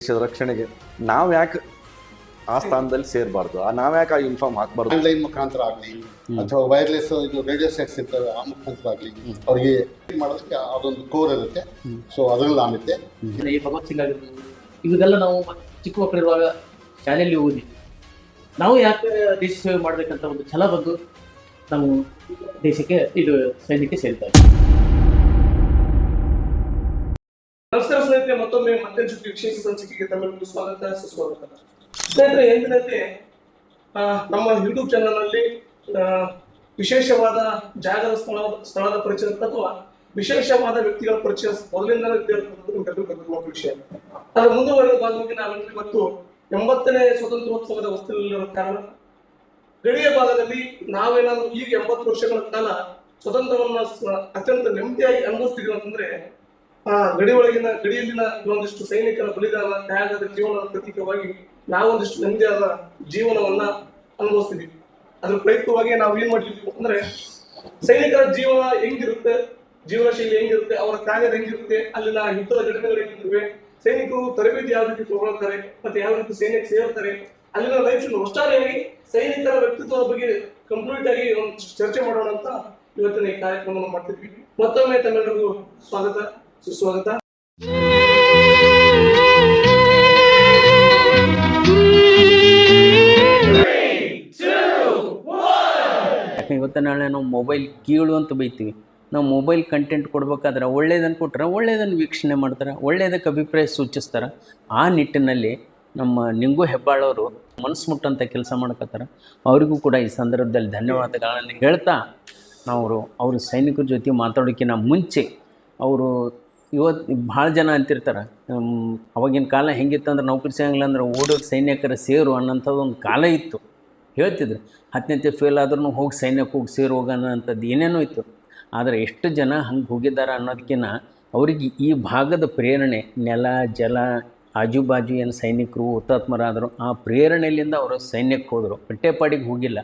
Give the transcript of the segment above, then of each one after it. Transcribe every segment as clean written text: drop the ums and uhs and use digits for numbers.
ದೇಶದ ರಕ್ಷಣೆಗೆ ನಾವು ಯಾಕೆ ಆ ಸ್ಥಾನದಲ್ಲಿ ಸೇರಬಾರ್ದು, ನಾವು ಯಾಕೆ ಆ ಯೂನಿಫಾರ್ಮ್ ಹಾಕ್ಬಾರ್ದು? ಆನ್ಲೈನ್ ಮುಖಾಂತರ ಆಗಲಿ ಅಥವಾ ವೈರ್ಲೆಸ್ ಇದು ರೇಡಿಯೋ ಸೆಟ್ಸ್ ಇರ್ತವೆ ಆ ಮುಖಾಂತರ ಆಗಲಿ ಅವ್ರಿಗೆ ಮಾಡೋದಕ್ಕೆ ಅದೊಂದು ಕೋರ್ ಇರುತ್ತೆ. ಸೊ ಅದರಲ್ಲಿ ನಾನಿದ್ದೆ. ಈ ಭಗತ್ ಸಿಂಗ್ ಆಗಿರ್ಬೋದು, ಇವೆಲ್ಲ ನಾವು ಚಿಕ್ಕ ಮಕ್ಕಳಿರುವಾಗ ಶಾಲೆಯಲ್ಲಿ ಓದಿ ನಾವು ಯಾಕೆ ದೇಶ ಸೇವೆ ಮಾಡಬೇಕಂತ ಒಂದು ಛಲ ಬಂದು ನಾವು ದೇಶಕ್ಕೆ ಇದು ಸೈನ್ಯಕ್ಕೆ ಸೇರ್ತಾರೆ. ನಮಸ್ಕಾರ ಸ್ನೇಹಿತರೆ, ಮತ್ತೊಮ್ಮೆ ಮತ್ತೆ ವಿಶೇಷ ಸಂಚಿಕೆಗೆ ತಮ್ಮೆಲ್ಲರಿಗೂ ಸ್ವಾಗತ ಸುಸ್ವಾಗತ. ಸ್ನೇಹಿತರೆ, ಎಂದಿನಂತೆ ನಮ್ಮ ಯೂಟ್ಯೂಬ್ ಚಾನಲ್ ನಲ್ಲಿ ವಿಶೇಷವಾದ ಜಾಗದ ಸ್ಥಳದ ಪರಿಚಯ ಅಥವಾ ವಿಶೇಷವಾದ ವ್ಯಕ್ತಿಗಳ ಪರಿಚಯ ಮೊದಲಿಂದ ವಿಷಯ. ಅದರ ಮುಂದುವರೆದ ಭಾಗವಾಗಿ ನಾವೆಲ್ಲರೂ ಇವತ್ತು 80ನೇ ಸ್ವಾತಂತ್ರ್ಯೋತ್ಸವದ ಹೊಸ್ತಿನಲ್ಲಿರುವ ಕಾರಣ ಗಡಿಯ ಭಾಗದಲ್ಲಿ ನಾವೇನಾದ್ರೂ ಈಗ 80 ವರ್ಷಗಳ ಕಾಲ ಸ್ವತಂತ್ರವನ್ನ ಅತ್ಯಂತ ನೆಮ್ಮದಿಯಾಗಿ ಅನುಭವಿಸ್ತಿದ್ವಿ ಅಂತಂದ್ರೆ ಗಡಿಯಲ್ಲಿನ ಒಂದಿಷ್ಟು ಸೈನಿಕರ ಬಲಿದಾನ, ತ್ಯಾಗದ ಜೀವನದ ಪ್ರತೀಕವಾಗಿ ನಾವೊಂದಿಷ್ಟು ನೆಮ್ಮದಿಯಾದ ಜೀವನವನ್ನ ಅನುಭವಿಸ್ತಿದ್ವಿ. ಅದ್ರ ಪ್ರಯುಕ್ತವಾಗಿ ನಾವು ಏನ್ ಮಾಡ್ತಿದ್ವಿ ಅಂದ್ರೆ ಸೈನಿಕರ ಜೀವನ ಹೆಂಗಿರುತ್ತೆ, ಜೀವನ ಶೈಲಿ ಹೆಂಗಿರುತ್ತೆ, ಅವರ ತ್ಯಾಗದ ಹೆಂಗಿರುತ್ತೆ, ಅಲ್ಲಿನ ಯುದ್ಧದ ಘಟನೆಗಳು ಹೆಂಗಿರ್ತವೆ, ಸೈನಿಕರು ತರಬೇತಿ ಯಾವ ರೀತಿ ತಗೊಳ್ತಾರೆ, ಮತ್ತೆ ಯಾವ ರೀತಿ ಸೈನ್ಯಕ್ಕೆ ಸೇರ್ತಾರೆ, ಅಲ್ಲಿನ ಲೈಫ್ ಒಟ್ಟಾರೆಯಾಗಿ ಸೈನಿಕರ ವ್ಯಕ್ತಿತ್ವದ ಬಗ್ಗೆ ಕಂಪ್ಲೀಟ್ ಆಗಿ ಒಂದು ಚರ್ಚೆ ಮಾಡೋಣ ಅಂತ ಇವತ್ತಿನ ಈ ಕಾರ್ಯಕ್ರಮವನ್ನು ಮಾಡ್ತಿದ್ವಿ. ಮತ್ತೊಮ್ಮೆ ತಮ್ಮೆಲ್ಲರಿಗೂ ಸ್ವಾಗತ ಸುಸ್ವಾಗತ. ಇವತ್ತು ನಾಳೆ ನಾವು ಮೊಬೈಲ್ ಕೀಳು ಅಂತ ಬೈತೀವಿ. ನಾವು ಮೊಬೈಲ್ ಕಂಟೆಂಟ್ ಕೊಡ್ಬೇಕಾದ್ರೆ ಒಳ್ಳೇದನ್ನು ಕೊಟ್ಟರೆ ಒಳ್ಳೆಯದನ್ನು ವೀಕ್ಷಣೆ ಮಾಡ್ತಾರೆ, ಒಳ್ಳೆಯದಕ್ಕೆ ಅಭಿಪ್ರಾಯ ಸೂಚಿಸ್ತಾರೆ. ಆ ನಿಟ್ಟಿನಲ್ಲಿ ನಮ್ಮ ನಿಂಗು ಹೆಬ್ಬಾಳವರು ಮನಸ್ಸು ಮುಟ್ಟಂಥ ಕೆಲಸ ಮಾಡ್ಕೊತಾರೆ. ಅವರಿಗೂ ಕೂಡ ಈ ಸಂದರ್ಭದಲ್ಲಿ ಧನ್ಯವಾದಗಳನ್ನು ಹೇಳ್ತಾ, ಅವರು ಸೈನಿಕರ ಜೊತೆ ಮಾತಾಡೋಕ್ಕಿಂತ ಮುಂಚೆ ಅವರು ಇವತ್ತು ಭಾಳ ಜನ ಅಂತಿರ್ತಾರೆ, ಅವಾಗಿನ ಕಾಲ ಹೆಂಗಿತ್ತಂದ್ರೆ ನೌಕರಿ ಸಿಗಂಗಿಲ್ಲ ಅಂದ್ರೆ ಓಡೋದು ಸೈನಿಕರ ಸೇರು ಅನ್ನೋಂಥದ್ದು ಒಂದು ಕಾಲ ಇತ್ತು. ಹೇಳ್ತಿದ್ರು 10ನೇ ಫೇಲ್ ಆದ್ರೂ ಹೋಗಿ ಸೈನ್ಯಕ್ಕೆ ಹೋಗಿ ಸೇರು ಹೋಗೋಣ ಅಂಥದ್ದು ಏನೇನೋ ಇತ್ತು. ಆದರೆ ಎಷ್ಟು ಜನ ಹಂಗೆ ಹೋಗಿದ್ದಾರೆ ಅನ್ನೋದಕ್ಕಿಂತ ಅವರಿಗೆ ಈ ಭಾಗದ ಪ್ರೇರಣೆ, ನೆಲ ಜಲ ಆಜುಬಾಜು ಏನು ಸೈನಿಕರು ಹುತಾತ್ಮರಾದರು ಆ ಪ್ರೇರಣೆಯಿಂದ ಅವರು ಸೈನ್ಯಕ್ಕೆ ಹೋದರು, ಹೊಟ್ಟೆಪಾಡಿಗೆ ಹೋಗಿಲ್ಲ.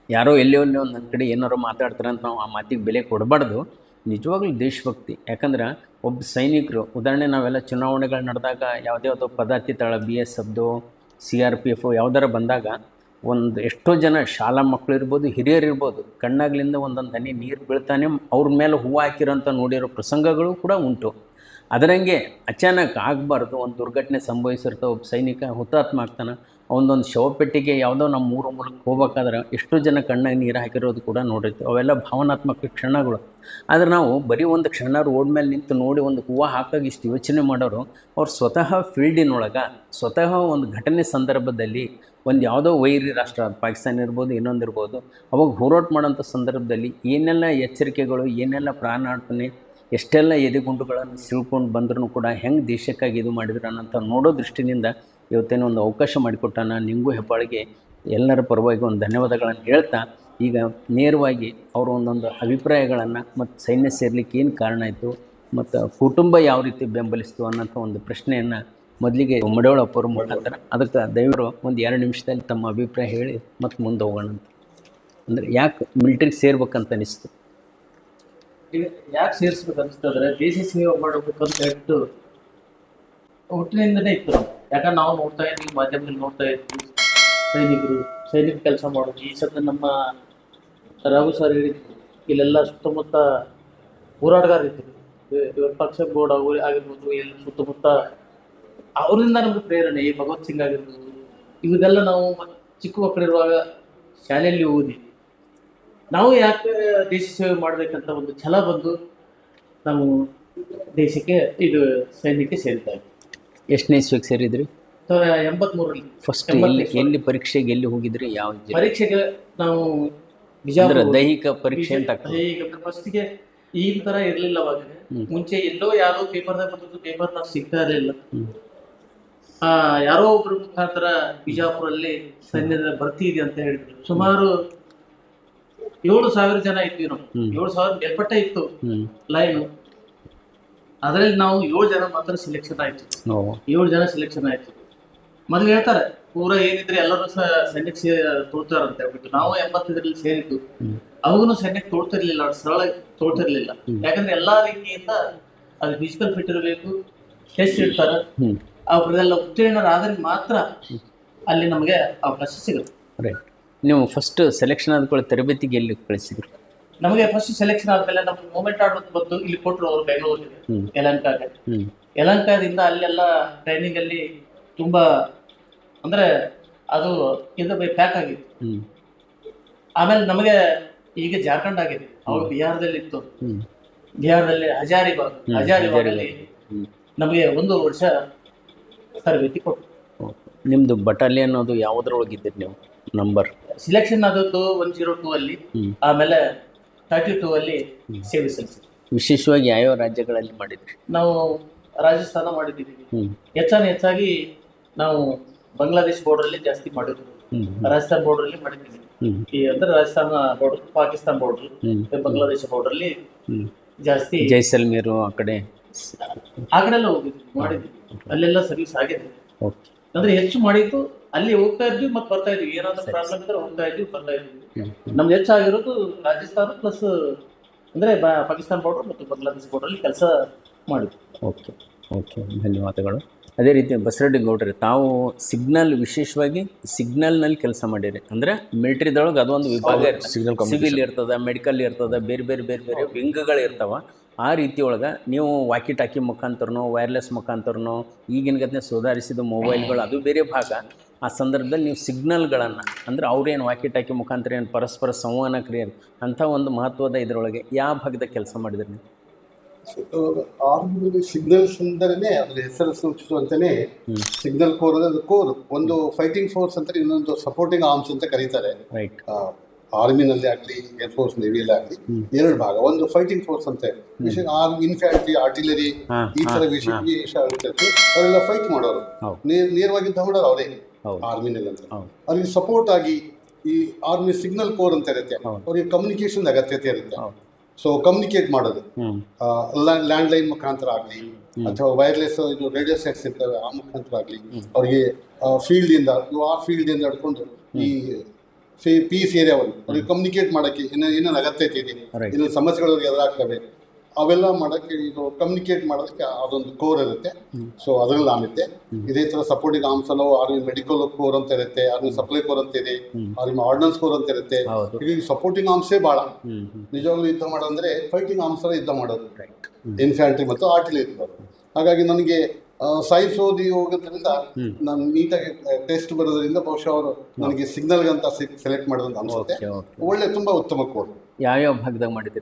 ಯಾರೋ ಎಲ್ಲೋ ಒಂದು ಕಡೆ ಏನಾರೋ ಮಾತಾಡ್ತಾರೆ ಅಂತ ನಾವು ಆ ಮಾತಿಗೆ ಬೆಲೆ ಕೊಡಬಾರ್ದು. ನಿಜವಾಗ್ಲೂ ದೇಶಭಕ್ತಿ. ಯಾಕಂದ್ರೆ ಒಬ್ಬ ಸೈನಿಕರು, ಉದಾಹರಣೆ ನಾವೆಲ್ಲ ಚುನಾವಣೆಗಳು ನಡೆದಾಗ ಯಾವುದ್ಯಾವುದೋ ಪದಾತಿ ತಳ BSFದೋ CRPF ಯಾವ್ದಾರ ಬಂದಾಗ ಒಂದು ಎಷ್ಟೋ ಜನ ಶಾಲಾ ಮಕ್ಕಳು ಇರ್ಬೋದು, ಹಿರಿಯರು ಇರ್ಬೋದು, ಕಣ್ಣಾಗ್ಲಿಂದ ಒಂದೊಂದು ಹನಿ ನೀರು ಬೀಳ್ತಾನೆ ಅವ್ರ ಮೇಲೆ ಹೂವು ಹಾಕಿರೋಂಥ ನೋಡಿರೋ ಪ್ರಸಂಗಗಳು ಕೂಡ ಉಂಟು. ಅದರಂಗೆ ಅಚಾನಕ್ ಆಗಬಾರ್ದು. ಒಂದು ದುರ್ಘಟನೆ ಸಂಭವಿಸಿರ್ತಾವೆ, ಒಬ್ಬ ಸೈನಿಕ ಹುತಾತ್ಮ ಆಗ್ತಾನೆ, ಅವನದೊಂದು ಶವಪೆಟ್ಟಿಗೆ ಯಾವುದೋ ನಮ್ಮ ಊರ ಮೂಲಕ ಹೋಗ್ಬೇಕಾದ್ರೆ ಎಷ್ಟೋ ಜನ ಕಣ್ಣಾಗಿ ನೀರು ಹಾಕಿರೋದು ಕೂಡ ನೋಡಿರ್ತೀವಿ. ಅವೆಲ್ಲ ಭಾವನಾತ್ಮಕ ಕ್ಷಣಗಳು. ಆದರೆ ನಾವು ಬರೀ ಒಂದು ಕ್ಷಣ ರೋಡ್ ಮೇಲೆ ನಿಂತು ನೋಡಿ ಒಂದು ಹೂವು ಹಾಕಾಗಿ ಇಷ್ಟು ಯೋಚನೆ ಮಾಡೋರು, ಅವ್ರು ಸ್ವತಃ ಫೀಲ್ಡಿನೊಳಗೆ ಸ್ವತಃ ಒಂದು ಘಟನೆ ಸಂದರ್ಭದಲ್ಲಿ ಒಂದು ಯಾವುದೋ ವೈರಿ ರಾಷ್ಟ್ರ, ಪಾಕಿಸ್ತಾನ ಇರ್ಬೋದು, ಇನ್ನೊಂದಿರ್ಬೋದು, ಅವಾಗ ಹೋರಾಟ ಮಾಡೋಂಥ ಸಂದರ್ಭದಲ್ಲಿ ಏನೆಲ್ಲ ಎಚ್ಚರಿಕೆಗಳು, ಏನೆಲ್ಲ ಪ್ರಾಣಾರ್ಪಣೆ, ಎಷ್ಟೆಲ್ಲ ಎದೆಗುಂಡುಗಳನ್ನು ಸಿಳ್ಕೊಂಡು ಬಂದ್ರೂ ಕೂಡ ಹೆಂಗೆ ದೇಶಕ್ಕಾಗಿ ಇದು ಮಾಡಿದ್ರು ಅನ್ನೋಂಥ ನೋಡೋ ದೃಷ್ಟಿನಿಂದ ಇವತ್ತೇನೋ ಒಂದು ಅವಕಾಶ ಮಾಡಿಕೊಟ್ಟ ನಾನು ನಿಂಗು ಹೆಬ್ಬಾಳಿಗೆ ಎಲ್ಲರ ಪರವಾಗಿ ಒಂದು ಧನ್ಯವಾದಗಳನ್ನು ಹೇಳ್ತಾ, ಈಗ ನೇರವಾಗಿ ಅವರು ಒಂದೊಂದು ಅಭಿಪ್ರಾಯಗಳನ್ನು ಮತ್ತು ಸೈನ್ಯ ಸೇರ್ಲಿಕ್ಕೆ ಏನು ಕಾರಣ ಆಯಿತು ಮತ್ತು ಕುಟುಂಬ ಯಾವ ರೀತಿ ಬೆಂಬಲಿಸ್ತು ಅನ್ನೋಂಥ ಒಂದು ಪ್ರಶ್ನೆಯನ್ನು ಮೊದಲಿಗೆ ಮಡವಳಪ್ಪವ್ರ ಮುಖಾಂತರ, ಅದಕ್ಕೆ ದಯವಿಟ್ಟು ಒಂದು 2 ನಿಮಿಷದಲ್ಲಿ ತಮ್ಮ ಅಭಿಪ್ರಾಯ ಹೇಳಿ ಮತ್ತು ಮುಂದೆ ಹೋಗೋಣ ಅಂತ. ಅಂದರೆ ಯಾಕೆ ಮಿಲಿಟ್ರಿಗೆ ಸೇರ್ಬೇಕಂತ ಅನಿಸ್ತು? ಯಾಕೆ ಸೇರಿಸ್ಬೇಕು ಅನಿಸ್ತಂದ್ರೆ ದೇಶ ಸೇವೆ ಮಾಡಬೇಕಂತ ಹೇಳ್ತು ಹುಟ್ಟಿನಿಂದನೇ ಇತ್ತು. ಯಾಕಂದ್ರೆ ನಾವು ನೋಡ್ತಾ ಇದ್ವಿ, ಮಾಧ್ಯಮದಲ್ಲಿ ನೋಡ್ತಾ ಇದ್ವಿ, ಸೈನಿಕ ಕೆಲಸ ಮಾಡೋದು. ಈ ಸದ್ಯ ನಮ್ಮ ರಾಘು ಸರ್ ಹೇಳಿದ್ರು, ಇಲ್ಲೆಲ್ಲ ಸುತ್ತಮುತ್ತ ಹೋರಾಟಗಾರ ಇದ್ರು, ಇವ್ರ ಪಕ್ಷ ಬೋರ್ಡ್ ಆಗಿರ್ಬೋದು, ಎಲ್ಲ ಸುತ್ತಮುತ್ತ ಅವರಿಂದ ನಮ್ಗೆ ಪ್ರೇರಣೆ. ಈ ಭಗತ್ ಸಿಂಗ್ ಆಗಿರ್ಬೋದು, ಇವೆಲ್ಲ ನಾವು ಚಿಕ್ಕ ಮಕ್ಕಳಿರುವಾಗ ಶಾಲೆಯಲ್ಲಿ ಓದಿ ನಾವು ಯಾಕೆ ದೇಶ ಸೇವೆ ಮಾಡಬೇಕಂತ ಒಂದು ಛಲ ಬಂದು ನಾವು ದೇಶಕ್ಕೆ ಇದು ಸೈನ್ಯಕ್ಕೆ ಸೇರ್ತಾ ಇದ್ವಿ. ಎಷ್ಟನೇ ಇಸ್ವಿಗೆ ಸೇರಿದ್ರಿ? 83ರಲ್ಲಿ. ಫಸ್ಟ್ ಎಲ್ಲಿ ಪರೀಕ್ಷೆಗೆ ಎಲ್ಲಿ ಹೋಗಿದ್ರಿ? ಯಾವ ಪರೀಕ್ಷೆಗೆ ನಾವು ದೈಹಿಕ ಪರೀಕ್ಷೆ ಅಂತ? ಫಸ್ಟಿಗೆ ಈ ತರ ಇರ್ಲಿಲ್ಲ. ಅವಾಗ ಮುಂಚೆ ಎಲ್ಲೋ ಯಾರೋ ಪೇಪರ್ದಾಗ ಬಂದದ್ದು, ಪೇಪರ್ ನಾವು ಸಿಗ್ತಾ ಇರಲಿಲ್ಲ. ಯಾರೋ ಒಬ್ರು ಮುಖಾಂತರ ಬಿಜಾಪುರಲ್ಲಿ ಸೈನ್ಯದ ಭರ್ತಿ ಇದೆ ಅಂತ ಹೇಳಿದ್ರು. ಸುಮಾರು 7,000 ಜನ ಇದ್ವಿ ನಾವು. 7,000 ಮೇಲ್ಪಟ್ಟ ಇತ್ತು ಲೈನು. ಅದರಲ್ಲಿ ನಾವು 7 ಜನ ಮಾತ್ರ ಸೆಲೆಕ್ಷನ್ ಆಯ್ತು. 7 ಜನ ಸೆಲೆಕ್ಷನ್ ಆಯ್ತು. ಮೊದಲು ಹೇಳ್ತಾರೆ ಪೂರಾ ಏನಿದ್ರೆ ಎಲ್ಲರೂ ಸೈನ್ಯಕ್ಕೆ ತೊಳ್ತಾರಂತ ಹೇಳ್ಬಿಟ್ಟು. ನಾವು 85ರಲ್ಲಿ ಸೇರಿದ್ದು. ಅವಾಗೂ ಸೈನ್ಯಕ್ಕೆ ತೊಳ್ತಿರ್ಲಿಲ್ಲ, ಸರಳ ತೊಳ್ತಿರ್ಲಿಲ್ಲ. ಯಾಕಂದ್ರೆ ಎಲ್ಲಾ ರೀತಿಯಿಂದ ಅದು ಫಿಸಿಕಲ್ ಫಿಟ್ ಇರಬೇಕು, ಟೆಸ್ಟ್ ಇಡ್ತಾರೆ, ಅವರೆಲ್ಲ ಉತ್ತೀರ್ಣರಾದ್ರೆ ಮಾತ್ರ ಅಲ್ಲಿ ನಮಗೆ ಅವಕಾಶ ಸಿಗುತ್ತೆ. ರೈಟ್. ನೀವು ಫಸ್ಟ್ ಸೆಲೆಕ್ಷನ್ ಆದ್ಕೊಳ್ಳೋ ತರಬೇತಿಗೆ ಎಲ್ಲಿ ಕಳಿಸಿದ್ರಿ? ನಮಗೆ ಫಸ್ಟ್ ಸೆಲೆಕ್ಷನ್ ಆದ್ಮೇಲೆ ನಮ್ಗೆ ಮೂಮೆಂಟ್ ಆಡೋದು ಬಂದು ಇಲ್ಲಿ ಕೊಟ್ಟರು ಅವರು ಬೆಂಗಳೂರಿಗೆ, ಯಲಹಂಕಕ್ಕೆ. ಯಲಹಂಕದಿಂದ ಅಲ್ಲೆಲ್ಲ ಟ್ರೈನಿಂಗ್ ಅಲ್ಲಿ ತುಂಬಾ ಅಂದ್ರೆ ಅದು ಇದು ಪ್ಯಾಕ್ ಆಗಿತ್ತು. ಆಮೇಲೆ ನಮಗೆ ಈಗ ಜಾರ್ಖಂಡ್ ಆಗಿದೆ, ಅವರು ಬಿಹಾರದಲ್ಲಿ ಇತ್ತು. ಬಿಹಾರದಲ್ಲಿ ಹಜಾರಿಬಾಗಲ್ಲಿ ನಮಗೆ 1 ವರ್ಷ ತರಬೇತಿ ಕೊಟ್ಟು. ನಿಮ್ದು ಬಟಾಲಿಯನ್ ಅದು ಯಾವುದ್ರೊಳಗಿದ್ದೀರಿ ನೀವು? ನಂಬರ್ ಸಿಲೆಕ್ಷನ್ ಆದದ್ದು 102 ಅಲ್ಲಿ, ಆಮೇಲೆ 32 ಅಲ್ಲಿ ಸೇವೆ ಸಲ್ಲಿಸಿದ್ವಿ. ವಿಶೇಷವಾಗಿ ಯಾವ್ಯಾವ ರಾಜ್ಯಗಳಲ್ಲಿ ಮಾಡಿದ್ರಿ? ನಾವು ರಾಜಸ್ಥಾನ ಮಾಡಿದ್ದೀವಿ. ಹೆಚ್ಚಾಗಿ ನಾವು ಬಾಂಗ್ಲಾದೇಶ್ ಬೋರ್ಡರಲ್ಲಿ ಜಾಸ್ತಿ ಮಾಡಿದ್ವಿ, ರಾಜಸ್ಥಾನ ಬೋರ್ಡರಲ್ಲಿ ಮಾಡಿದ್ದೀವಿ. ಅಂದ್ರೆ ರಾಜಸ್ಥಾನ ಬೋರ್ಡರ್, ಪಾಕಿಸ್ತಾನ ಬೋರ್ಡರ್, ಬಾಂಗ್ಲಾದೇಶ ಬೋರ್ಡರಲ್ಲಿ ಜಾಸ್ತಿ. ಜೈಸಲ್ಮೇರು ಆ ಕಡೆ ಎಲ್ಲ ಹೋಗಿದ್ವಿ, ಮಾಡಿದ್ವಿ. ಅಲ್ಲೆಲ್ಲ ಸರ್ವಿಸ್ ಆಗಿದೆ. ಅಂದ್ರೆ ಹೆಚ್ಚು ಮಾಡಿದ್ದು ಅಲ್ಲಿ ಹೋಗ್ತಾ ಇದ್ವಿ ಮತ್ತೆ ಬರ್ತಾ ಇದ್ವಿ. ಏನಾದ್ರು ಪ್ರಾಬ್ಲಮ್ ಇದ್ರೆ ಹೋಗ್ತಾ ಇದ್ವಿ, ಬರ್ತಾ ಇದ್ವಿ. ನಮ್ಗೆ ಹೆಚ್ಚಾಗಿರೋದು ರಾಜಸ್ಥಾನ ಪ್ಲಸ್ ಅಂದ್ರೆ ಪಾಕಿಸ್ತಾನ ಬೋರ್ಡರ್ ಮತ್ತು ಬಾಂಗ್ಲಾದೇಶ ಬೋರ್ಡರಲ್ಲಿ ಕೆಲಸ ಮಾಡಿದ್ವಿ. ಓಕೆ, ಧನ್ಯವಾದಗಳು. ಅದೇ ರೀತಿ ಬಸರೆಡ್ಡಿ ಗೌಡ್ರಿ, ತಾವು ಸಿಗ್ನಲ್, ವಿಶೇಷವಾಗಿ ಸಿಗ್ನಲ್ನಲ್ಲಿ ಕೆಲಸ ಮಾಡಿರಿ. ಅಂದರೆ ಮಿಲಿಟ್ರಿದೊಳಗೆ ಅದೊಂದು ವಿಭಾಗ ಇರ್ತದೆ, ಸಿವಿಲ್ ಇರ್ತದೆ, ಮೆಡಿಕಲ್ ಇರ್ತದೆ, ಬೇರೆ ಬೇರೆ ವಿಂಗ್ಗಳು ಇರ್ತಾವೆ. ಆ ರೀತಿ ಒಳಗೆ ನೀವು ವಾಕಿ ಟಾಕಿ ಮುಖಾಂತರನೋ ವೈರ್ಲೆಸ್ ಮುಖಾಂತರನೋ ಈಗಿನ ಗತಿನ ಸುಧಾರಿಸಿದ ಮೊಬೈಲ್ಗಳು ಅದು ಬೇರೆ ಭಾಗ. ಆ ಸಂದರ್ಭದಲ್ಲಿ ನೀವು ಸಿಗ್ನಲ್ಗಳನ್ನು ಅಂದರೆ ಅವ್ರೇನು ವಾಕಿ ಟಾಕಿ ಮುಖಾಂತರ ಏನು ಪರಸ್ಪರ ಸಂವಹನ ಕ್ರಿಯೆ ಅಂಥ ಒಂದು ಮಹತ್ವದ ಇದರೊಳಗೆ ಯಾವ ಭಾಗದ ಕೆಲಸ ಮಾಡಿದ್ರಿ ನೀವು? ಆರ್ಮಿಯಲ್ಲಿ ಸಿಗ್ನಲ್ಸ್ ಅಂದರೇನೆ ಅದ್ರ ಹೆಸರು ಸೂಚಿಸುವಂತಾನೆ ಸಿಗ್ನಲ್ ಕೋರ್ ಅದು ಕೋರ್. ಒಂದು ಫೈಟಿಂಗ್ ಫೋರ್ಸ್ ಅಂತ, ಇನ್ನೊಂದು ಸಪೋರ್ಟಿಂಗ್ ಆರ್ಮ್ಸ್ ಅಂತ ಕರೀತಾರೆ. ರೈಟ್. ಆರ್ಮಿನಲ್ಲಿ ಆಗಲಿ ಏರ್ಫೋರ್ಸ್ ನೇವಿಯಲ್ಲಿ ಆಗಲಿ 2 ಭಾಗ. ಒಂದು ಫೈಟಿಂಗ್ ಫೋರ್ಸ್ ಅಂತ, ಇನ್ಫ್ಯಾಂಟ್ರಿ, ಆರ್ಟಿಲರಿ, ಈ ತರ ವಿಷಯ ಅವರೆಲ್ಲ ಫೈಟ್ ಮಾಡೋರು, ನೇರವಾಗಿ ಯುದ್ಧ ಮಾಡೋರು ಅವರೇ ಆರ್ಮಿನಲ್ಲಿ ಅಂತ. ಅವ್ರಿಗೆ ಸಪೋರ್ಟ್ ಆಗಿ ಈ ಆರ್ಮಿ ಸಿಗ್ನಲ್ ಕೋರ್ ಅಂತ ಇರುತ್ತೆ, ಅವ್ರಿಗೆ ಕಮ್ಯುನಿಕೇಶನ್ ಅಗತ್ಯತೆ ಇರುತ್ತೆ. ಸೊ ಕಮ್ಯುನಿಕೇಟ್ ಮಾಡೋದು ಲ್ಯಾಂಡ್ ಲೈನ್ ಮುಖಾಂತರ ಆಗಲಿ ಅಥವಾ ವೈರ್ಲೆಸ್ ಇದು ರೇಡಿಯೋ ಸೆಟ್ಸ್ ಇರ್ತವೆ, ಆ ಮುಖಾಂತರ ಆಗಲಿ ಅವ್ರಿಗೆ ಫೀಲ್ಡಿಂದ ಹಿಡ್ಕೊಂಡು ಈ ಪೀಸ್ ಏರಿಯಾವನ್ನು ಅವ್ರಿಗೆ ಕಮ್ಯುನಿಕೇಟ್ ಮಾಡೋಕ್ಕೆ ಏನೇನು ಅಗತ್ಯತೆ ಇದೆ, ಏನೇನು ಸಮಸ್ಯೆಗಳು ಎದುರಾಗ್ತವೆ ಅವೆಲ್ಲ ಮಾಡೋಕ್ಕೆ, ಇದು ಕಮ್ಯುನಿಕೇಟ್ ಮಾಡೋದಕ್ಕೆ ಅದೊಂದು ಕೋರ್ ಇರುತ್ತೆ. ಸೊ ಅದರಲ್ಲಿ ನಾನಿದ್ದೆ. ಇದೇ ಥರ ಸಪೋರ್ಟಿಂಗ್ ಆರ್ಮ್ಸ್ ಅಲ್ಲೋ ಆರ್ಮಿ ಮೆಡಿಕಲ್ ಕೋರ್ ಅಂತ ಇರುತ್ತೆ, ಆರ್ಮಿ ಸಪ್ಲೈ ಕೋರ್ ಅಂತ ಇದೆ, ಆರ್ಮಿ ಆರ್ಡಿನನ್ಸ್ ಕೋರ್ ಅಂತ ಇರುತ್ತೆ. ಈಗ ಸಪೋರ್ಟಿಂಗ್ ಆರ್ಮ್ಸೇ ಭಾಳ ನಿಜವಾಗ್ಲೂ ಯುದ್ಧ ಮಾಡೋದಂದ್ರೆ ಫೈಟಿಂಗ್ ಆರ್ಮ್ಸ್ ಎಲ್ಲ ಯುದ್ಧ ಮಾಡೋದು, ಇನ್ಫ್ಯಾಂಟ್ರಿ ಮತ್ತು ಆರ್ಟಿಲರಿ ಇರ್ಬೋದು. ಹಾಗಾಗಿ ನನಗೆ ಸೈನ್ಸ್ ಓದಿ ಹೋಗೋದ್ರಿಂದ ನಾನು ನೀಟಾಗಿ ಟೆಸ್ಟ್ ಬರೋದ್ರಿಂದ ಬಹುಶಃ ಅವರು ನನಗೆ ಸಿಗ್ನಲ್ಗಂತ ಸೆಲೆಕ್ಟ್ ಮಾಡೋದಂತ ಅನ್ಸುತ್ತೆ. ಒಳ್ಳೆ ತುಂಬಾ ಉತ್ತಮ ಕೋರ್. ಯಾವ ಭಾಗದಾಗ ಮಾಡಿದ್ರಿ?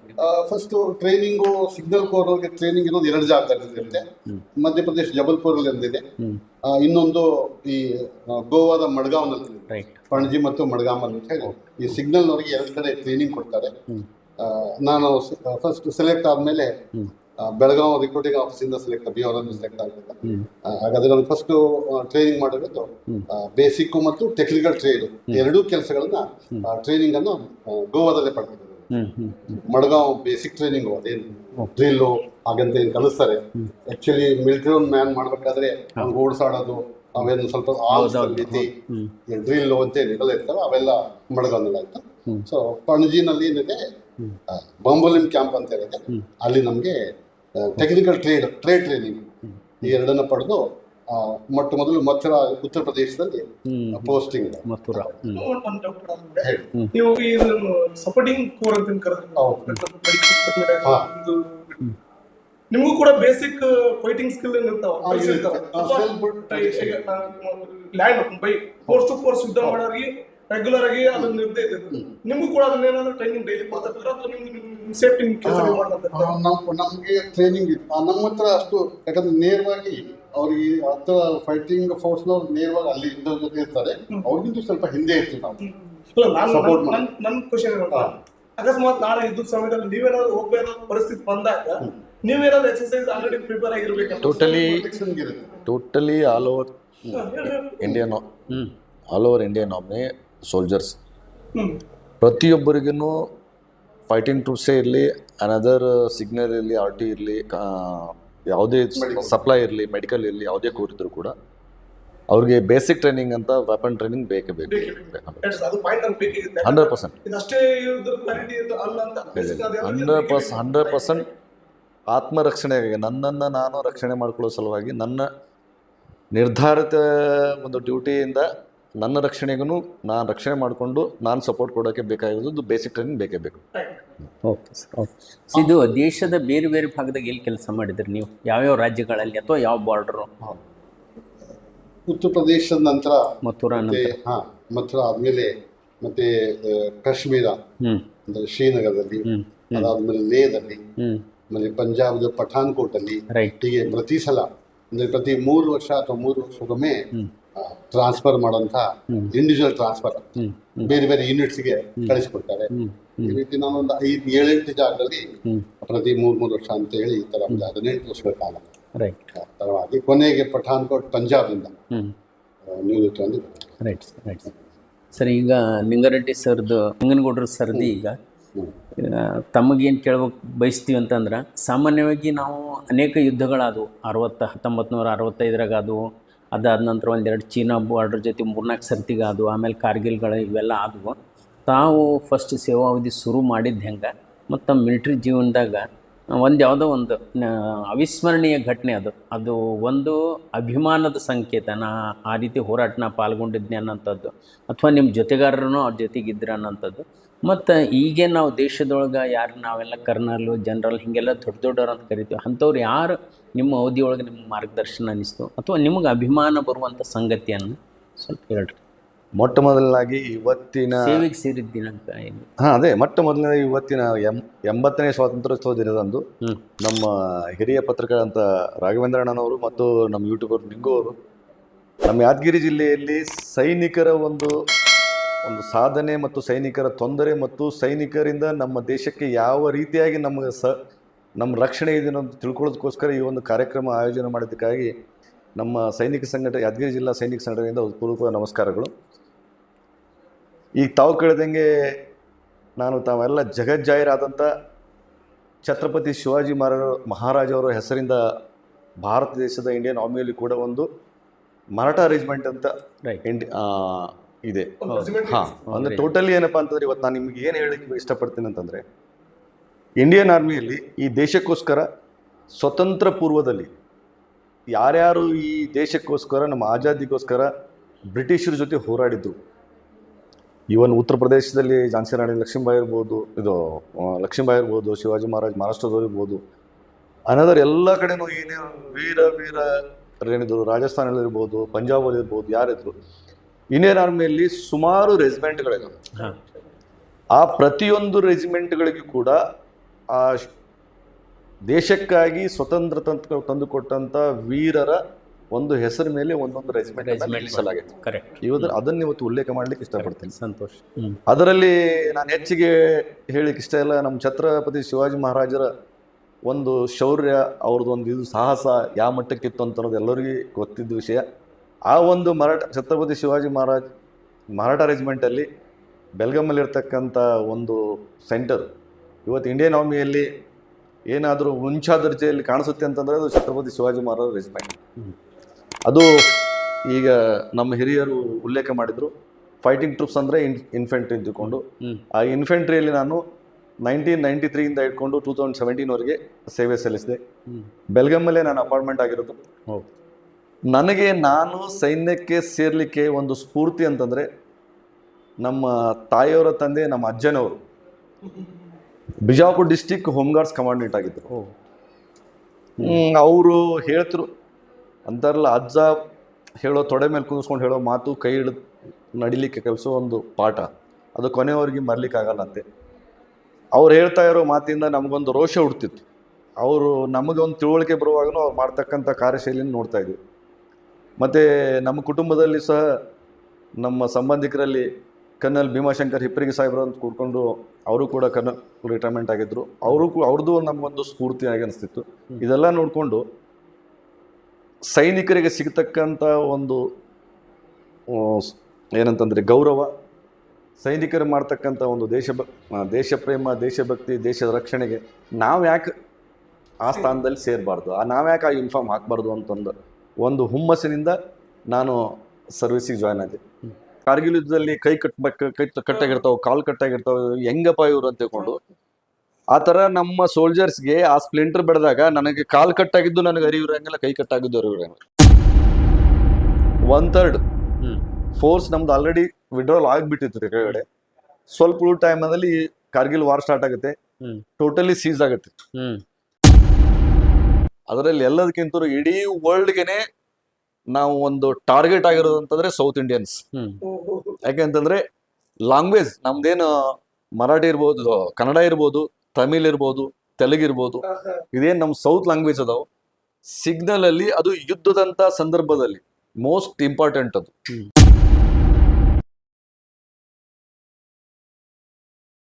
ಫಸ್ಟ್ ಟ್ರೈನಿಂಗು ಸಿಗ್ನಲ್ ಕೋರ್ ಅವ್ರಿಗೆ ಟ್ರೈನಿಂಗ್ ಇರೋದು 2 ಜಾಗದಲ್ಲಿ ಇರುತ್ತೆ. ಮಧ್ಯಪ್ರದೇಶ ಜಬಲ್ಪುರಲ್ಲಿ ಒಂದಿದೆ, ಇನ್ನೊಂದು ಈ ಗೋವಾದ ಮಡ್ಗಾವ್ನಲ್ಲಿ, ಪಣಜಿ ಮತ್ತು ಮಡ್ಗಾಮಲ್ಲಿ ಅಂತ ಹೇಳಿ ಈ ಸಿಗ್ನಲ್ನವ್ರಿಗೆ 2 ಕಡೆ ಟ್ರೈನಿಂಗ್ ಕೊಡ್ತಾರೆ. ನಾನು ಫಸ್ಟ್ ಸೆಲೆಕ್ಟ್ ಆದ್ಮೇಲೆ ಬೆಳಗಾವಿ ರಿಕ್ರೂಟಿಂಗ್ ಆಫೀಸಿಂದ ಬಿಹಾರಲ್ಲಿ ಸೆಲೆಕ್ಟ್ ಆಗಿದ್ದೆ. ಹಾಗಾದ್ರೆ ನಾನು ಫಸ್ಟ್ ಟ್ರೈನಿಂಗ್ ಮಾಡಿರೋದು ಬೇಸಿಕ್ ಮತ್ತು ಟೆಕ್ನಿಕಲ್ ಟ್ರೇಡ್ 2 ಕೆಲಸಗಳನ್ನ ಟ್ರೈನಿಂಗ್ ಅನ್ನು ಗೋವಾದಲ್ಲೇ ಪಡ್ಕೊಂಡಿದ್ದೆ. ಮಡ್ಗಾಂವ್ ಬೇಸಿಕ್ ಟ್ರೈನಿಂಗ್, ಅದೇನು ಡ್ರಿಲ್ಲು ಹಾಗಂತ ಏನು ಕಲಿಸ್ತಾರೆ. ಆಕ್ಚುಲಿ ಮಿಲಿಟರಿ ಮ್ಯಾನ್ ಮಾಡ್ಬೇಕಾದ್ರೆ ಅವ್ನು ಓಡಿಸಾಡೋದು ಅವೇನು ಸ್ವಲ್ಪ ರೀತಿ ಡ್ರಿಲ್ಲು ಅಂತ ಏನೆಲ್ಲ ಇರ್ತವೆ ಅವೆಲ್ಲ ಮಡ್ಗಾವ್ನಲ್ಲಿ ಆಯ್ತು. ಸೊ ಪಣಜಿನಲ್ಲಿ ಏನಿದೆ ಬಾಂಬೋಲಿಮ್ ಕ್ಯಾಂಪ್ ಅಂತ ಇರುತ್ತೆ, ಅಲ್ಲಿ ನಮಗೆ ಟೆಕ್ನಿಕಲ್ ಟ್ರೇಡ್ ಟ್ರೈನಿಂಗ್ ಈ 2 ಪಡೆದು ಮೊಟ್ಟ ಮೊದಲು ಮಥುರಾ ಉತ್ತರ ಪ್ರದೇಶದಲ್ಲಿ ಪೋಸ್ಟಿಂಗ್. ಮಥುರಾ. ನೀವು ಸಪೋರ್ಟಿಂಗ್ ಕೋರ್ ಅಂತ ನಿಮಗೂ ಕೂಡ basic fighting skill land by force to force ಯುದ್ಧ ಮಾಡೋರಿಗೆ ರೆಗ್ಯುಲರ್ ಆಗಿ ಅದನ್ನ ಇರ್ತಾ ಇದೆ. ನಿಮಗೂ ಕೂಡ ಅದನ್ನ ಏನಾದ್ರು ಟ್ರೈನಿಂಗ್ ಡೈಲಿ ಮಾಡ್ತಾರೆ ಅಥವಾ ನಿಮ್ಗೆ ಸೇಫ್ಟಿ ನಮಗೆ ಟ್ರೈನಿಂಗ್ ನಮ್ಮ ಹತ್ರ ಅಷ್ಟು, ಯಾಕಂದ್ರೆ ನೇರವಾಗಿ ಅವ್ರಿಗೆ ಹತ್ರ ಫೈಟಿಂಗ್ ಫೋರ್ಸ್ನವ್ರು ನೇರವಾಗಿ ಅಲ್ಲಿ ಯುದ್ಧದ ಜೊತೆ ಇರ್ತಾರೆ, ಅವ್ರಿಗಿಂತ ಸ್ವಲ್ಪ ಹಿಂದೆ ಇರ್ತೀವಿ ನಾವು. ನನ್ನ ಕ್ವಶನ್ ಅಕಸ್ಮಾತ್ ನಾಳೆ ಯುದ್ಧದ ಸಮಯದಲ್ಲಿ ನೀವೇನಾದ್ರು ಹೋಗ್ಬೇಕಾದ ಪರಿಸ್ಥಿತಿ ಬಂದಾಗ ನೀವೇನಾದ್ರು ಎಕ್ಸರ್ಸೈಸ್ ಆಲ್ರೆಡಿ ಪ್ರಿಪೇರ್ ಆಗಿರ್ಬೇಕು. Totally all over Indian army soldiers ಪ್ರತಿಯೊಬ್ಬರಿಗೂ ಫೈಟಿಂಗ್ ಟ್ರೂಪ್ಸೇ ಇರಲಿ, ಅನದರ್ ಸಿಗ್ನಲ್ ಇರಲಿ, ಆರ್ ಟಿ ಇರಲಿ, ಯಾವುದೇ ಸಪ್ಲೈ ಇರಲಿ, ಮೆಡಿಕಲ್ ಇರಲಿ, ಯಾವುದೇ ಕೋರ್ ಇದ್ರೂ ಕೂಡ ಅವ್ರಿಗೆ ಬೇಸಿಕ್ ಟ್ರೈನಿಂಗ್ ಅಂತ ವೆಪನ್ ಟ್ರೈನಿಂಗ್ ಬೇಕೇ ಬೇಕು. 100% ಆತ್ಮರಕ್ಷಣೆಗಾಗಿ ನನ್ನನ್ನು ನಾನು ರಕ್ಷಣೆ ಮಾಡ್ಕೊಳ್ಳೋ ಸಲುವಾಗಿ ನನ್ನ ನಿರ್ಧಾರಿತ ಒಂದು ಡ್ಯೂಟಿಯಿಂದ ನನ್ನ ರಕ್ಷಣೆಗೂ ನಾನು ರಕ್ಷಣೆ ಮಾಡಿಕೊಂಡು ನಾನು ಸಪೋರ್ಟ್ ಕೊಡೋಕ್ಕೆ ಬೇಕಾಗಿರೋದು ಬೇಸಿಕ್ ಟ್ರೈನಿಂಗ್ ಬೇಕೇ ಬೇಕು. Okay sir, okay. ಇದು ದೇಶದ ಬೇರೆ ಬೇರೆ ಭಾಗದಾಗ ಎಲ್ಲಿ ಕೆಲಸ ಮಾಡಿದ್ರಿ ನೀವು? ಯಾವ್ಯಾವ ರಾಜ್ಯಗಳಲ್ಲಿ ಅಥವಾ ಯಾವ ಬಾರ್ಡರು? ಉತ್ತರ ಪ್ರದೇಶದ ನಂತರ ಮಥುರಾ ಮತ್ತೆ ಮಥುರಾ ಆದಮೇಲೆ ಮತ್ತೆ ಕಾಶ್ಮೀರ ಅಂದರೆ ಶ್ರೀನಗರದಲ್ಲಿ, ಅದಾದ್ಮೇಲೆ ಲೇದಲ್ಲಿ, ಆಮೇಲೆ ಪಂಜಾಬ್ದ ಪಠಾನ್ಕೋಟಲ್ಲಿ, ಹೀಗೆ ಪ್ರತಿ ಸಲ ಅಂದರೆ ಪ್ರತಿ 3 ವರ್ಷ ಅಥವಾ 3 ವರ್ಷಕ್ಕೊಮ್ಮೆ ಟ್ರಾನ್ಸ್ಫರ್ ಮಾಡೋಂಥ ಇಂಡಿವಿಜುವಲ್ ಟ್ರಾನ್ಸ್ಫರ್ ಬೇರೆ ಬೇರೆ ಯೂನಿಟ್ಸ್ಗೆ ಕಳಿಸ್ಕೊಡ್ತಾರೆ. ಈ ರೀತಿ ನಾನೊಂದು 5-7 ಜಾಗದಲ್ಲಿ ಪ್ರತಿ 3 ವರ್ಷ ಅಂತ ಹೇಳಿ ಈ ಥರ ಒಂದು 18 ವರ್ಷಗಳ ಕಾಲ ತರವಾಗಿ ಕೊನೆಗೆ ಪಠಾನ್ಕೋಟ್ ಪಂಜಾಬ್ನಿಂದ ನಿವೃತ್ತಿ ಹೊಂದಿದೆ. Right right sir. ಈಗ ನಿಂಗನಗೌಡರ ಸರ್ದಿ ಈಗ ತಮಗೇನು ಕೇಳ್ಬೇಕು ಬಯಸ್ತೀವಿ ಅಂತಂದ್ರೆ, ಸಾಮಾನ್ಯವಾಗಿ ನಾವು ಅನೇಕ ಯುದ್ಧಗಳಾದವು 1965 ಆದವು, ಅದಾದ ನಂತರ ಒಂದೆರಡು ಚೀನಾ ಬಾರ್ಡರ್ ಜೊತೆ 3-4 ಸರ್ತಿಗೆ ಆದವು, ಆಮೇಲೆ ಕಾರ್ಗಿಲ್ಗಳು ಇವೆಲ್ಲ ಆದವು. ತಾವು ಫಸ್ಟ್ ಸೇವಾವಧಿ ಶುರು ಮಾಡಿದ್ದು ಹೆಂಗೆ ಮತ್ತು ತಮ್ಮ ಮಿಲಿಟ್ರಿ ಜೀವನದಾಗ ಯಾವುದೋ ಒಂದು ಅವಿಸ್ಮರಣೀಯ ಘಟನೆ ಅದು ಒಂದು ಅಭಿಮಾನದ ಸಂಕೇತ. ಆ ರೀತಿ ಹೋರಾಟನ ಪಾಲ್ಗೊಂಡಿದ್ದೆ ಅನ್ನೋಂಥದ್ದು, ಅಥವಾ ನಿಮ್ಮ ಜೊತೆಗಾರರೂ ಅವ್ರ ಜೊತೆಗಿದ್ರೆ ಅನ್ನೋಂಥದ್ದು. ಮತ್ತು ಈಗೇನು ನಾವು ದೇಶದೊಳಗೆ ಯಾರು ನಾವೆಲ್ಲ ಕರ್ನಲ್ಲು, ಜನರಲ್ ಹೀಗೆಲ್ಲ ದೊಡ್ಡವ್ರು ಅಂತ ಕರಿತೀವಿ, ಅಂಥವ್ರು ಯಾರು ನಿಮ್ಮ ಅವಧಿಯೊಳಗೆ ನಿಮ್ಗೆ ಮಾರ್ಗದರ್ಶನ ಅನ್ನಿಸ್ತು ಅಥವಾ ನಿಮಗೆ ಅಭಿಮಾನ ಬರುವಂಥ ಸಂಗತಿಯನ್ನು ಸ್ವಲ್ಪ ಹೇಳ್ರಿ. ಮೊಟ್ಟ ಮೊದಲನಾಗಿ ಇವತ್ತಿನ ಸೇವೆಗೆ ಸೇರಿದ ದಿನಾಂಕ ಏನು? ಅದೇ ಮೊಟ್ಟ ಮೊದಲನೇದಾಗಿ ಇವತ್ತಿನ 80ನೇ ಸ್ವಾತಂತ್ರ್ಯೋತ್ಸವ ದಿನದಂದು ನಮ್ಮ ಹಿರಿಯ ಪತ್ರಕರ್ತ ರಾಘವೇಂದ್ರಣ್ಣನವರು ಮತ್ತು ನಮ್ಮ ಯೂಟ್ಯೂಬರ್ ನಿಂಗು ಅವರು ನಮ್ಮ ಯಾದಗಿರಿ ಜಿಲ್ಲೆಯಲ್ಲಿ ಸೈನಿಕರ ಒಂದು ಸಾಧನೆ ಮತ್ತು ಸೈನಿಕರ ತೊಂದರೆ ಮತ್ತು ಸೈನಿಕರಿಂದ ನಮ್ಮ ದೇಶಕ್ಕೆ ಯಾವ ರೀತಿಯಾಗಿ ನಮ್ಮ ರಕ್ಷಣೆ ಇದೆ ಅಂತ ತಿಳ್ಕೊಳ್ಳೋದಕ್ಕೋಸ್ಕರ ಈ ಒಂದು ಕಾರ್ಯಕ್ರಮ ಆಯೋಜನೆ ಮಾಡಿದ್ದಕ್ಕಾಗಿ ನಮ್ಮ ಸೈನಿಕ ಸಂಘಟನೆ, ಯಾದಗಿರಿ ಜಿಲ್ಲಾ ಸೈನಿಕ ಸಂಘಟನೆಯಿಂದ ಪೂರ್ವಕ ನಮಸ್ಕಾರಗಳು. ಈಗ ತಾವು ಕೇಳಿದಂಗೆ ತಾವೆಲ್ಲ ಜಗಜ್ಜಾಹೀರಾದಂಥ ಛತ್ರಪತಿ ಶಿವಾಜಿ ಮಹಾರಾಜವರ ಹೆಸರಿಂದ ಭಾರತ ದೇಶದ ಇಂಡಿಯನ್ ಆರ್ಮಿಯಲ್ಲಿ ಕೂಡ ಒಂದು ಮರಾಠಾ ರೆಜಿಮೆಂಟ್ ಅಂತ ಇದೆ. ಅಂದರೆ ಟೋಟಲಿ ಏನಪ್ಪ ಅಂತಂದರೆ, ಇವತ್ತು ನಾನು ನಿಮ್ಗೆ ಏನು ಹೇಳಲಿಕ್ಕೆ ಇಷ್ಟಪಡ್ತೀನಿ ಅಂತಂದರೆ, ಇಂಡಿಯನ್ ಆರ್ಮಿಯಲ್ಲಿ ಈ ದೇಶಕ್ಕೋಸ್ಕರ ಸ್ವತಂತ್ರ ಪೂರ್ವದಲ್ಲಿ ಯಾರ್ಯಾರು ಈ ದೇಶಕ್ಕೋಸ್ಕರ ನಮ್ಮ ಆಜಾದಿಗೋಸ್ಕರ ಬ್ರಿಟಿಷರ ಜೊತೆ ಹೋರಾಡಿದ್ರು, ಇವನ್ ಉತ್ತರ ಪ್ರದೇಶದಲ್ಲಿ ಝಾನ್ಸಿ ರಾಣಿ ಲಕ್ಷ್ಮೀಬಾಯಿ ಇರ್ಬೋದು, ಶಿವಾಜಿ ಮಹಾರಾಜ್ ಮಹಾರಾಷ್ಟ್ರದವ್ರು ಇರ್ಬೋದು, ಅನದರ್ ಎಲ್ಲ ಕಡೆನೂ ಏನೇನು ವೀರೇನಿದ್ರು, ರಾಜಸ್ಥಾನದಲ್ಲಿರ್ಬೋದು, ಪಂಜಾಬಲ್ಲಿರ್ಬೋದು, ಯಾರಿದ್ರು, ಇಂಡಿಯನ್ ಆರ್ಮಿಯಲ್ಲಿ ಸುಮಾರು ರೆಜಿಮೆಂಟ್ಗಳಿವೆ. ಆ ಪ್ರತಿಯೊಂದು ರೆಜಿಮೆಂಟ್ಗಳಿಗೂ ಕೂಡ ಆ ದೇಶಕ್ಕಾಗಿ ಸ್ವತಂತ್ರ ತಂದುಕೊಟ್ಟಂಥ ವೀರರ ಒಂದು ಹೆಸರ ಮೇಲೆ ಒಂದೊಂದು ರೆಜಿಮೆಂಟ್ ನಿಲ್ಲಿಸಲಾಗಿದೆ. ಅದನ್ನು ಇವತ್ತು ಉಲ್ಲೇಖ ಮಾಡ್ಲಿಕ್ಕೆ ಇಷ್ಟಪಡ್ತೀನಿ. ಸಂತೋಷ. ಅದರಲ್ಲಿ ನಾನು ಹೆಚ್ಚಿಗೆ ಹೇಳಿಕ್ಕೆ ಇಷ್ಟ ಇಲ್ಲ. ನಮ್ಮ ಛತ್ರಪತಿ ಶಿವಾಜಿ ಮಹಾರಾಜರ ಒಂದು ಶೌರ್ಯ, ಅವ್ರದ್ದು ಒಂದು ಸಾಹಸ ಯಾವ ಮಟ್ಟಕ್ಕಿತ್ತು ಅಂತ ಅನ್ನೋದು ಎಲ್ಲರಿಗೂ ಗೊತ್ತಿದ್ದ ವಿಷಯ. ಆ ಒಂದು ಛತ್ರಪತಿ ಶಿವಾಜಿ ಮರಾಠಾ ರೆಜಿಮೆಂಟಲ್ಲಿ ಬೆಲ್ಗಮಲ್ಲಿರ್ತಕ್ಕಂಥ ಒಂದು ಸೆಂಟರ್ ಇವತ್ತು ಇಂಡಿಯನ್ ಆರ್ಮಿಯಲ್ಲಿ ಏನಾದರೂ ಉಂಚಾ ದರ್ಜೆಯಲ್ಲಿ ಕಾಣಿಸುತ್ತೆ ಅಂತಂದರೆ ಅದು ಛತ್ರಪತಿ ಶಿವಾಜಿ ಮಹಾರಾಜ ರೆಜಿಮೆಂಟ್. ಅದು ಈಗ ನಮ್ಮ ಹಿರಿಯರು ಉಲ್ಲೇಖ ಮಾಡಿದರು, ಫೈಟಿಂಗ್ ಟ್ರೂಪ್ಸ್ ಅಂದರೆ ಇನ್ಫೆಂಟ್ರಿ ಇದ್ದುಕೊಂಡು, ಆ ಇನ್ಫೆಂಟ್ರಿಯಲ್ಲಿ ನಾನು 1993 ಇಟ್ಕೊಂಡು 2017ವರೆಗೆ ಸೇವೆ ಸಲ್ಲಿಸಿದೆ. ಬೆಲ್ಗಮಲ್ಲೇ ನಾನು ಅಪಾಯಿಂಟ್ಮೆಂಟ್ ಆಗಿರೋದು. ನಾನು ಸೈನ್ಯಕ್ಕೆ ಸೇರ್ಲಿಕ್ಕೆ ಒಂದು ಸ್ಫೂರ್ತಿ ಅಂತಂದರೆ, ನಮ್ಮ ತಾಯಿಯವರ ತಂದೆ, ನಮ್ಮ ಅಜ್ಜನವರು Bijapur district home guards commandant ಆಗಿದ್ದರು. ಅವರು ಹೇಳ್ತರು ಅಂತಾರಲ್ಲ, ಅಜ್ಜ ಹೇಳೋ ತೊಡೆ ಮೇಲೆ ಕುದಿಸ್ಕೊಂಡು ಹೇಳೋ ಮಾತು ಕೈ ಹಿಡಿದು ನಡಿಲಿಕ್ಕೆ ಕಲಿಸೋ ಒಂದು ಪಾಠ, ಅದು ಕೊನೆಯವರೆಗೆ ಮರಲಿಕ್ಕಾಗಲ್ಲಂತೆ. ಅವ್ರು ಹೇಳ್ತಾ ಇರೋ ಮಾತಿಂದ ನಮಗೊಂದು ರೋಷ ಹುಡ್ತಿತ್ತು. ಅವರು ನಮಗೊಂದು ತಿಳುವಳಿಕೆ ಬರುವಾಗೂ ಅವ್ರು ಮಾಡ್ತಕ್ಕಂಥ ಕಾರ್ಯಶೈಲಿನ ನೋಡ್ತಾ ಇದ್ವಿ. ಮತ್ತು ನಮ್ಮ ಕುಟುಂಬದಲ್ಲಿ ಸಹ ನಮ್ಮ ಸಂಬಂಧಿಕರಲ್ಲಿ ಕರ್ನಲ್ ಭೀಮಾಶಂಕರ್ ಹಿಪ್ಪರಿಗಿ ಸಾಹೇಬ್ರು ಅಂತ ಕೂಡ್ಕೊಂಡು ಅವರು ಕೂಡ ಕರ್ನಲ್ ರಿಟೈರ್ಮೆಂಟ್ ಆಗಿದ್ದರು. ಅವ್ರದ್ದು ನಮಗೊಂದು ಸ್ಫೂರ್ತಿಯಾಗಿ ಅನಿಸ್ತಿತ್ತು. ಇದೆಲ್ಲ ನೋಡಿಕೊಂಡು ಸೈನಿಕರಿಗೆ ಸಿಗತಕ್ಕಂಥ ಒಂದು ಏನಂತಂದರೆ ಗೌರವ, ಸೈನಿಕರು ಮಾಡ್ತಕ್ಕಂಥ ಒಂದು ದೇಶ ಪ್ರೇಮ, ದೇಶಭಕ್ತಿ, ದೇಶದ ರಕ್ಷಣೆಗೆ ನಾವು ಯಾಕೆ ಆ ಸ್ಥಾನದಲ್ಲಿ ಸೇರಬಾರ್ದು, ನಾವು ಯಾಕೆ ಆ ಯೂನಿಫಾರ್ಮ್ ಹಾಕಬಾರ್ದು ಅಂತಂದು ಒಂದು ಹುಮ್ಮಸ್ಸಿನಿಂದ ನಾನು ಸರ್ವಿಸಿಗೆ ಜಾಯ್ನ್ ಆದೆ. ಕಾರ್ಗಿಲ್ ಯುದ್ಧದಲ್ಲಿ ಕೈ ಕಟ್ಟಾಗಿರ್ತಾವೆ, ಕಾಲು ಕಟ್ಟಾಗಿರ್ತಾವೆ, ಹೆಂಗಪ್ಪ ಇವರು ಅಂತ ತಿಳ್ಕೊಂಡು, ಆ ಥರ ನಮ್ಮ ಸೋಲ್ಜರ್ಸ್ಗೆ ಆ ಸ್ಪ್ಲಿಂಟರ್ ಬೆಳೆದಾಗ ನನಗೆ ಕಾಲು ಕಟ್ಟಾಗಿದ್ದು ನನಗೆ ಅರಿವಿರಂಗಿಲ್ಲ, ಕೈ ಕಟ್ಟಾಗಿದ್ದು ಅರಿವಿರಂಗಿಲ್ಲ. 1/3 ಹ್ಞೂ ಫೋರ್ಸ್ ನಮ್ದು ಆಲ್ರೆಡಿ ವಿಡ್ರಾಲ್ ಆಗಿಬಿಟ್ಟಿತ್ತು ಕೆಳಗಡೆ. ಸ್ವಲ್ಪ ಟೈಮಲ್ಲಿ ಕಾರ್ಗಿಲ್ ವಾರ್ ಸ್ಟಾರ್ಟ್ ಆಗುತ್ತೆ, ಹ್ಞೂ ಟೋಟಲಿ ಸೀಸ್ ಆಗುತ್ತೆ. ಹ್ಞೂ ಅದರಲ್ಲಿ ಎಲ್ಲದಕ್ಕಿಂತ ಇಡೀ ವರ್ಲ್ಡ್ಗೆನೆ ನಾವು ಒಂದು ಟಾರ್ಗೆಟ್ ಆಗಿರೋದು ಅಂತಂದ್ರೆ ಸೌತ್ ಇಂಡಿಯನ್ಸ್. ಹ್ಞೂ ಯಾಕೆಂತಂದ್ರೆ ಲ್ಯಾಂಗ್ವೇಜ್ ನಮ್ದೇನು ಮರಾಠಿ ಇರ್ಬೋದು, ಕನ್ನಡ ಇರ್ಬೋದು, ತಮಿಳ್ ಇರ್ಬೋದು, ತೆಲುಗು ಇರ್ಬೋದು, ಇದೇನು ನಮ್ಮ ಸೌತ್ ಲ್ಯಾಂಗ್ವೇಜ್ ಅದಾವ. ಸಿಗ್ನಲ್ ಅಲ್ಲಿ ಅದು ಯುದ್ಧದಂತ ಸಂದರ್ಭದಲ್ಲಿ ಮೋಸ್ಟ್ ಇಂಪಾರ್ಟೆಂಟ್ ಅದು.